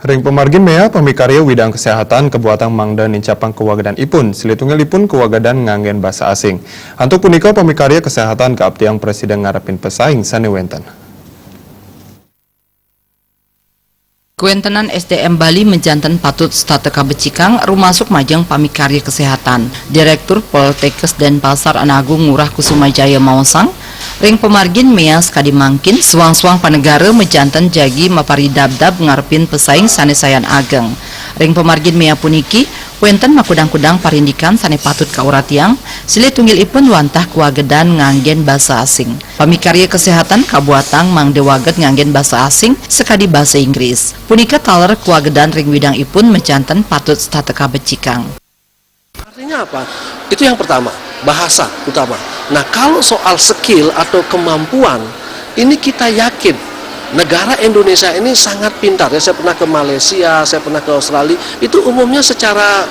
Ring pemargin mea pamikarya widang kesehatan kebuatan mangda nincapang kewagadan ipun, silitungilipun kewagadan nganggen bahasa asing. Antuk punika pamikarya kesehatan keabtiang presiden ngarepin pesaing sanewenten. Kewentenan SDM Bali menjantan patut stateka becikang rumasuk majeng pamikarya kesehatan. Direktur Poltekkes Denpasar Anagung Ngurah Kusumajaya Mausang, ring pemargin mea sekadi mangkin suang-suang panegara menjantan jagi mapari dab-dab ngarepin pesaing sanesayan ageng. Ring pemargin mea puniki wenten makudang-kudang parindikan sane patut kauratiang sile tunggil ipun wantah kuagedan nganggen bahasa asing. Pamikarya kesehatan kabuatang mang dewaget nganggen bahasa asing sekadi bahasa Inggris. Punika taler kuagedan ring widang ipun menjantan patut stateka becikang. Artinya apa? Itu yang pertama, bahasa utama. Nah, kalau soal skill atau kemampuan, ini kita yakin negara Indonesia ini sangat pintar ya. Saya pernah ke Malaysia, saya pernah ke Australia. Itu umumnya secara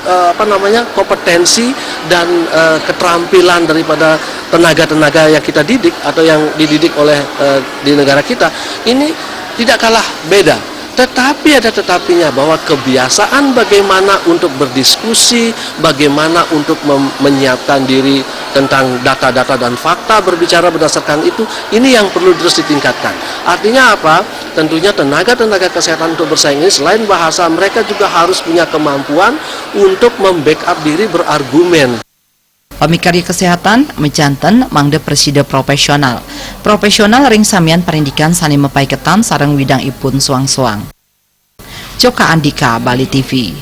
kompetensi dan keterampilan daripada tenaga-tenaga yang kita didik atau yang dididik oleh di negara kita ini tidak kalah beda. Tetapi ada tetapinya bahwa kebiasaan bagaimana untuk berdiskusi, bagaimana untuk menyiapkan diri tentang data-data dan fakta berbicara berdasarkan itu, ini yang perlu terus ditingkatkan. Artinya apa? Tentunya tenaga-tenaga kesehatan untuk bersaing ini selain bahasa, mereka juga harus punya kemampuan untuk membackup diri berargumen. Pamikarya kesehatan menjantan mangde preside profesional. Profesional ring samian parindikan sani mepai ketan sareng widang ipun suang-suang. Joka Andika, Bali TV.